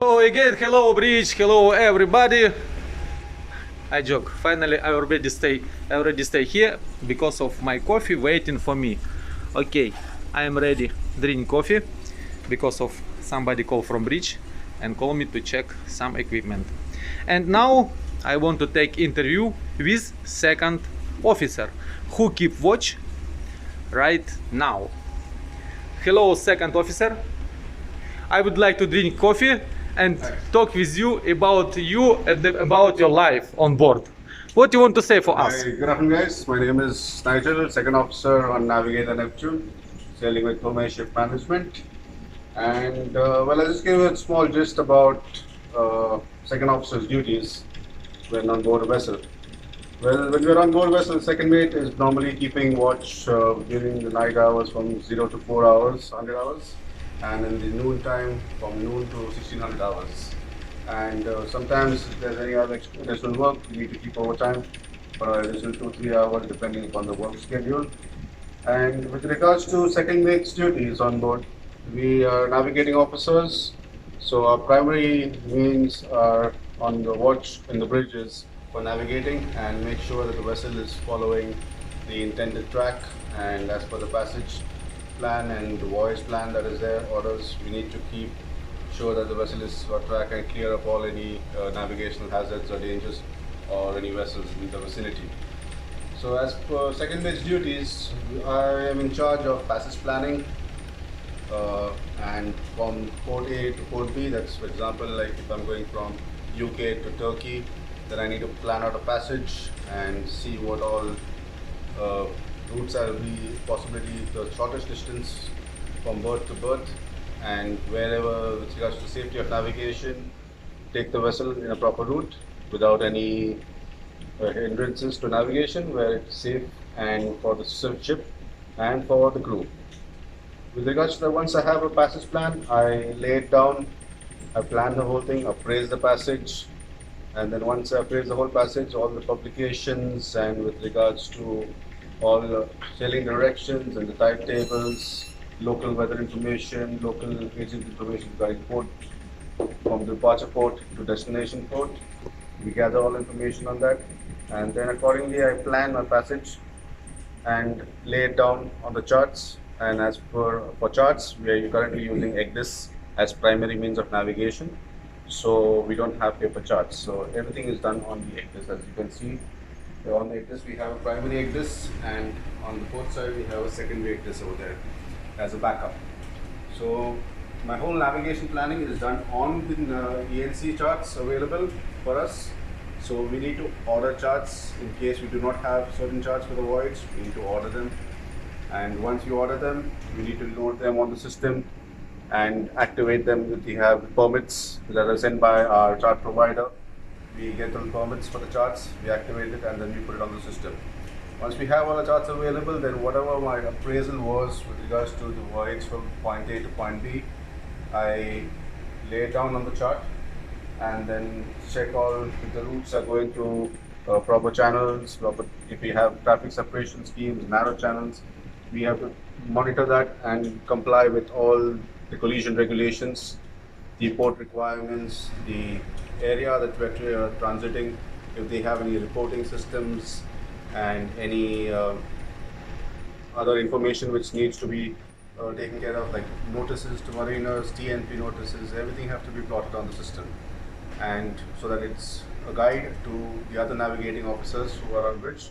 So again, hello bridge, hello everybody. I joke. Finally, I already stay here because of my coffee waiting for me. Okay, I am ready. Drink coffee because of somebody call from bridge and call me to check some equipment. And now I want to take interview with second officer who keep watch right now. Hello, second officer. I would like to drink coffee and talk with you about about your life on board. What do you want to say for us? Hi, good afternoon, guys. My name is Nigel, second officer on Navigator Neptune, sailing with Tome Ship Management. And well, I'll just give you a small gist about second officer's duties when on board a vessel. Well, when we're on board a vessel, second mate is normally keeping watch during the night hours from 0 to 4 hours, 100 hours, and in the noon time from noon to 1600 hours. And sometimes if there's any other additional work, we need to keep overtime for additional 2-3 hours depending upon the work schedule. And with regards to second mate's duties on board, we are navigating officers. So our primary means are on the watch in the bridges for navigating and make sure that the vessel is following the intended track and as per the passage plan and the voyage plan that is there, orders, we need to keep sure that the vessel is on track and clear up all any navigational hazards or dangers or any vessels in the vicinity. So as per second mate's duties, I am in charge of passage planning and from port A to port B. That's for example like if I'm going from UK to Turkey, then I need to plan out a passage and see what all routes are be possibly the shortest distance from berth to berth, and wherever with regards to safety of navigation, take the vessel in a proper route without any hindrances to navigation where it's safe and for the ship and for the crew. With regards to that, once I have a passage plan, I lay it down, I plan the whole thing, appraise the passage, and then once I appraise the whole passage, all the publications and with regards to all sailing directions and the tide tables, local weather information, local agent information regarding port, from departure port to destination port. We gather all information on that, and then accordingly I plan my passage and lay it down on the charts. And as for charts, we are currently using EGDIS as primary means of navigation. So we don't have paper charts. So everything is done on the EGDIS. As you can see, on the EGDIS we have a primary EGDIS, and on the port side we have a secondary EGDIS over there as a backup. So my whole navigation planning is done on the ENC charts available for us. So we need to order charts in case we do not have certain charts for the voyage. We need to order them, and once we order them, we need to load them on the system and activate them. We have permits that are sent by our chart provider. We get the permits for the charts, we activate it, and then we put it on the system. Once we have all the charts available, then whatever my appraisal was with regards to the voyage from point A to point B, I lay it down on the chart and then check all if the routes are going through proper channels, if we have traffic separation schemes, narrow channels, we have to monitor that and comply with all the collision regulations, the port requirements, the area that we're transiting, if they have any reporting systems and any other information which needs to be taken care of, like notices to mariners, TNP notices, everything have to be plotted on the system, and so that it's a guide to the other navigating officers who are on bridge,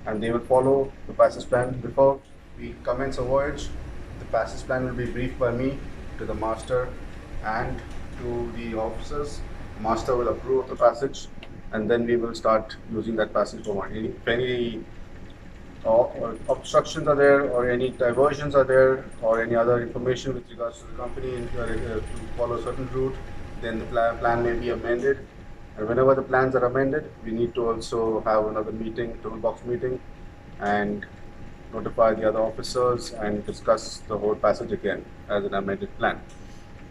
and they will follow the passage plan. Before we commence a voyage, the passage plan will be briefed by me to the master and to the officers. The master will approve the passage, and then we will start using that passage for money. If any obstructions are there or any diversions are there or any other information with regards to the company to follow a certain route, then the plan may be amended. And whenever the plans are amended, we need to also have another meeting, toolbox meeting, and notify the other officers and discuss the whole passage again as an amended plan.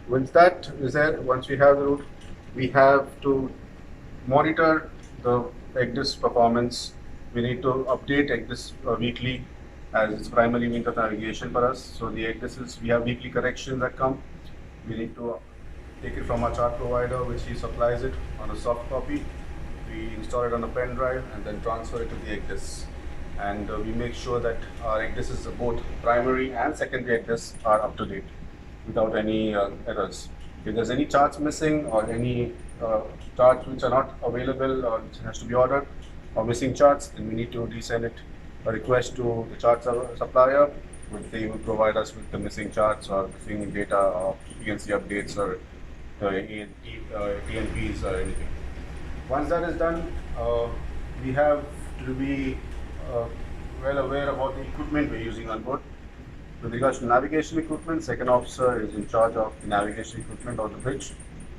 Once that is there, once we have the route, we have to monitor the EGDIS performance. We need to update EGDIS weekly as its primary means of navigation for us. So the EGDIS is, we have weekly corrections that come. We need to take it from our chart provider, which he supplies it on a soft copy. We install it on a pen drive and then transfer it to the egg disks. And we make sure that our egg disks, both primary and secondary egg disks, are up to date without any errors. If there's any charts missing or any charts which are not available or which has to be ordered or missing charts, then we need to resend it a request to the chart supplier, which they will provide us with the missing charts or missing data or PNC updates or TNPs or anything. Once that is done, we have to be well aware about the equipment we're using on board. With regards to navigation equipment, second officer is in charge of the navigation equipment on the bridge,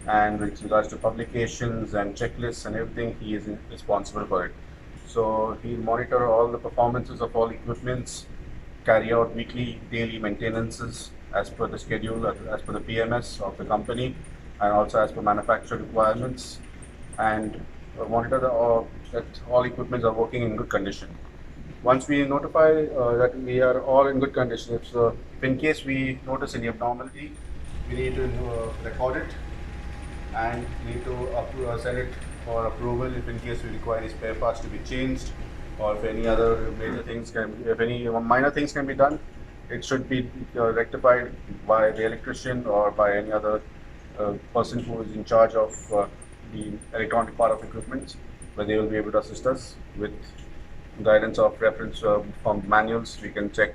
and with regards to publications and checklists and everything, he is responsible for it. So he'll monitor all the performances of all equipments, carry out weekly, daily maintenances as per the schedule, as per the PMS of the company, and also as per manufacturer requirements, and monitor that all equipments are working in good condition. Once we notify that we are all in good condition, if in case we notice any abnormality, we need to record it and need to send it for approval if in case we require any spare parts to be changed, or if any other major things if any minor things can be done, it should be rectified by the electrician or by any other person who is in charge of the electronic part of equipment, where they will be able to assist us with guidance of reference from manuals. We can check,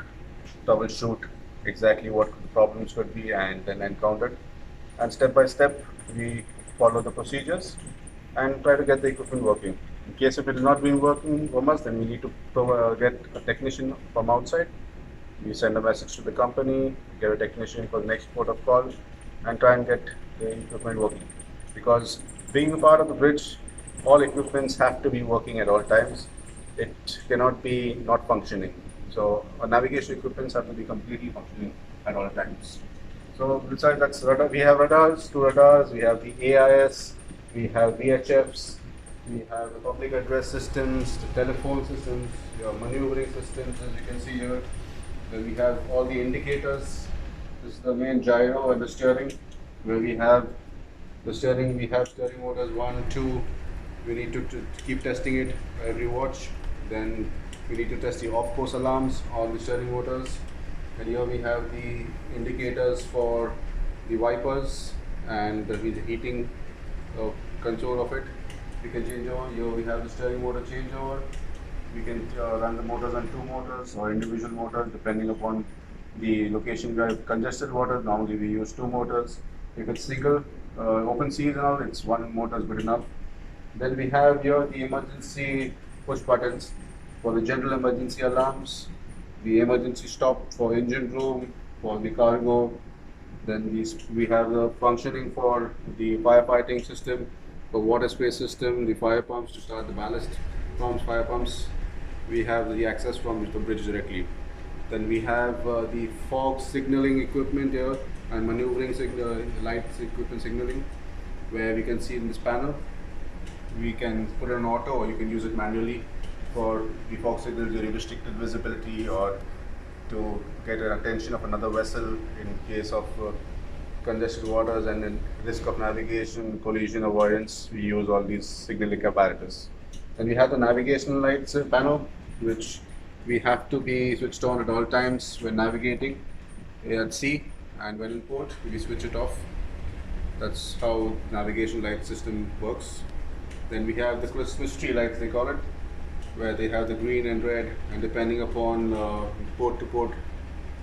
troubleshoot exactly what the problems could be and then encounter it. And step by step, we follow the procedures and try to get the equipment working. In case if it is not being working for us, then we need to get a technician from outside. We send a message to the company, get a technician for the next port of call, and try and get the equipment working. Because being a part of the bridge, all equipments have to be working at all times. It cannot be not functioning. So our navigation equipments have to be completely functioning at all times. So besides that, radar, we have radars, two radars, we have the AIS, we have VHFs, we have the public address systems, the telephone systems, your maneuvering systems, as you can see here. Then we have all the indicators. This is the main gyro and the steering, where we have the steering. We have steering motors 1, 2. We need to keep testing it every watch. Then we need to test the off-course alarms on the steering motors. And here we have the indicators for the wipers and the heating control of it. We can change over. Here we have the steering motor changeover. We can run the motors on 2 motors or individual motors depending upon the location. We have congested water. Normally we use 2 motors. If it's single, open seas and all, it's 1 motor is good enough. Then we have here the emergency push buttons for the general emergency alarms, the emergency stop for engine room, for the cargo. Then we have the functioning for the firefighting system, for water spray system, the fire pumps to start the ballast pumps, fire pumps. We have the access from the bridge directly. Then we have the fog signaling equipment here and maneuvering lights equipment signaling, where we can see in this panel. We can put it on auto or you can use it manually for the fog signals during restricted visibility or to get an attention of another vessel in case of congested waters and in risk of navigation, collision avoidance. We use all these signaling apparatus. Then we have the navigation lights panel, which we have to be switched on at all times when navigating at sea, and when in port we switch it off. That's how navigation light system works. Then we have the Christmas tree lights, they call it, where they have the green and red, and depending upon port to port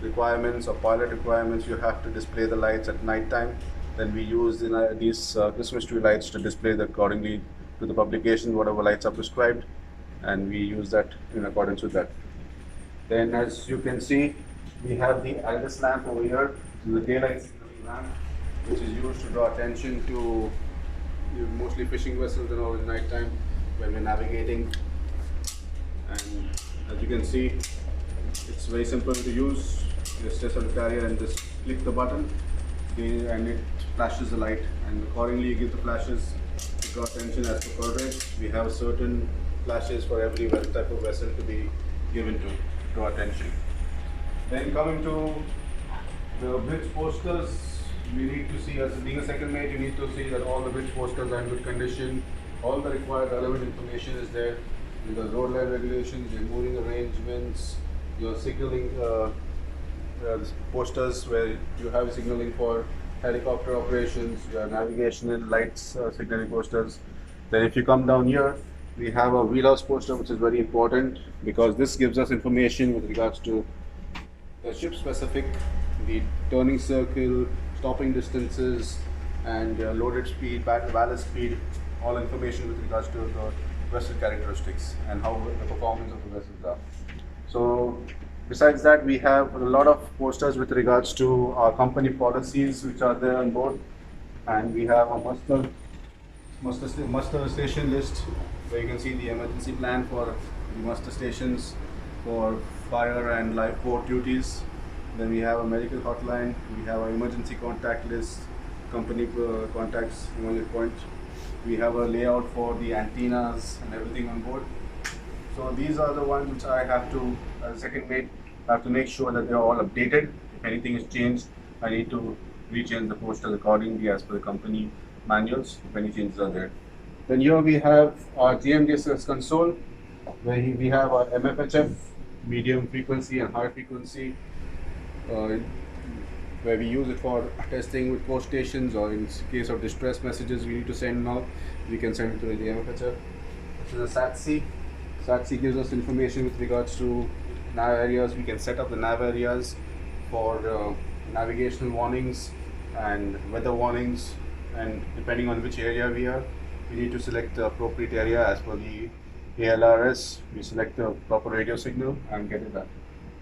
requirements or pilot requirements, you have to display the lights at night time. Then we use these Christmas tree lights to display accordingly to the publication, whatever lights are prescribed, and we use that in accordance with that. Then as you can see, we have the Aldous lamp over here, the daylight signaling lamp, which is used to draw attention to mostly fishing vessels and all at night time when we're navigating. And as you can see, it's very simple to use. Just on the carrier and just click the button and it flashes the light, and accordingly you give the flashes to draw attention as per code red. We have certain flashes for every type of vessel to be given to draw attention. Then coming to the bridge posters, we need to see, as being a second mate, you need to see that all the bridge posters are in good condition, all the required relevant information is there, the road line regulations, your mooring arrangements, your signaling posters where you have signaling for helicopter operations, your navigational lights, signaling posters. Then if you come down here, we have a wheelhouse poster, which is very important because this gives us information with regards to the ship specific, the turning circle, stopping distances, and loaded speed, ballast speed, all information with regards to the vessel characteristics and how the performance of the vessels are. So besides that, we have a lot of posters with regards to our company policies which are there on board, and we have a muster station list where you can see the emergency plan for the muster stations for fire and lifeboat duties. Then we have a medical hotline, we have an emergency contact list, company contacts, emergency point. We have a layout for the antennas and everything on board. So these are the ones which I have to, as a second mate, I have to make sure that they are all updated. If anything is changed, I need to rechange the posters accordingly as per the company manuals, if any changes are there. Then here we have our GMDSS console, where we have our MFHF, medium frequency and high frequency, where we use it for testing with coast stations, or in case of distress messages we need to send now, we can send it to the MFHF. This is a SATC. SATC gives us information with regards to nav areas. We can set up the nav areas for navigational warnings and weather warnings, and depending on which area we are, we need to select the appropriate area as per the ALRS. We select the proper radio signal and get it done.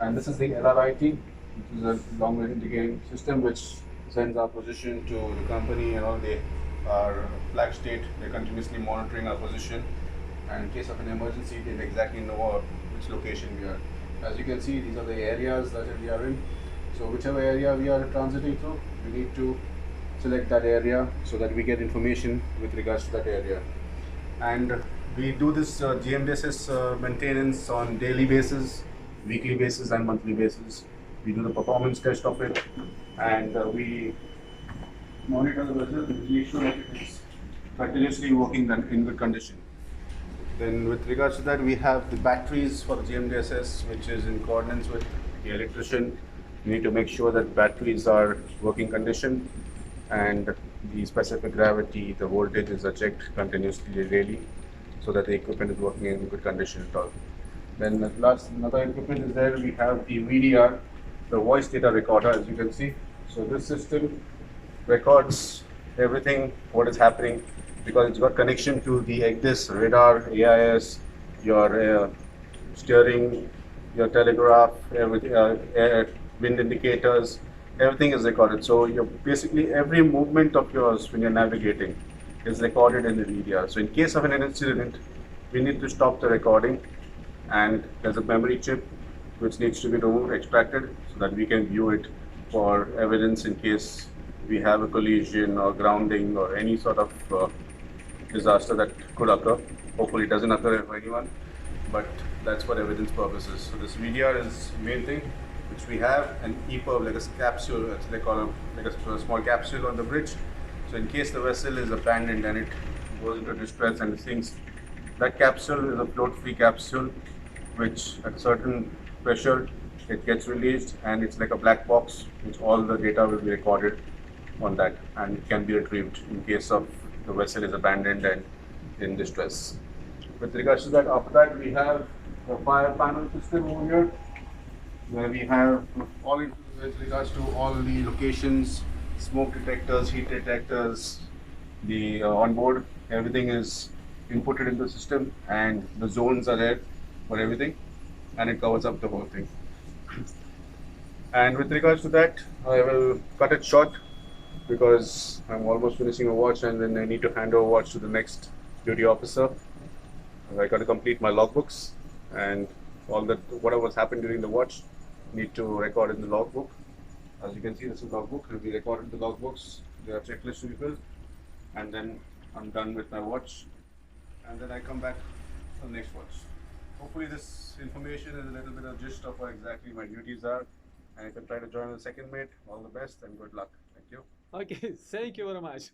And this is the LRIT, which is a long range indicating system which sends our position to the company and all. They are flag state, they're continuously monitoring our position, and in case of an emergency they exactly know which location we are. As you can see, these are the areas that we are in. So whichever area we are transiting through, we need to select that area so that we get information with regards to that area. And we do this GMDSS maintenance on daily basis, weekly basis and monthly basis. We do the performance test of it, and we monitor the vessel to make sure that it is continuously working in good condition. Then with regards to that, we have the batteries for the GMDSS, which is in coordinates with the electrician. We need to make sure that batteries are working condition, and the specific gravity, the voltages are checked continuously daily, so that the equipment is working in good condition at all. Then another equipment is there. We have the VDR, the voice data recorder, as you can see. So this system records everything what is happening, because it's got connection to the EGDIS, radar, AIS, your steering, your telegraph, everything, wind indicators, everything is recorded. So you're basically every movement of yours when you're navigating is recorded in the VDR. So in case of an incident, we need to stop the recording, and there's a memory chip which needs to be removed, extracted, so that we can view it for evidence in case we have a collision or grounding or any sort of disaster that could occur. Hopefully it doesn't occur for anyone, but that's for evidence purposes. So this VDR is main thing, which we have an EPIRB, like a capsule, they call like a small capsule on the bridge. So in case the vessel is abandoned and it goes into distress and it sinks, that capsule is a float-free capsule, which at a certain pressure it gets released, and it's like a black box which all the data will be recorded on that, and it can be retrieved in case of the vessel is abandoned and in distress. With regards to that, after that we have the fire panel system over here, where we have all with regards to all the locations, smoke detectors, heat detectors, the onboard, everything is inputted in the system, and the zones are there for everything, and it covers up the whole thing. And with regards to that, I will cut it short because I'm almost finishing a watch, and then I need to hand over watch to the next duty officer. I got to complete my logbooks, and all that whatever's happened during the watch need to record in the logbook. As you can see, this is logbook. Will be recorded in the logbooks. There are checklists to be filled, and then I'm done with my watch, and then I come back for the next watch. Hopefully this information is a little bit of gist of what exactly my duties are, and if you try to join the second mate, all the best and good luck. Thank you. Okay, thank you very much.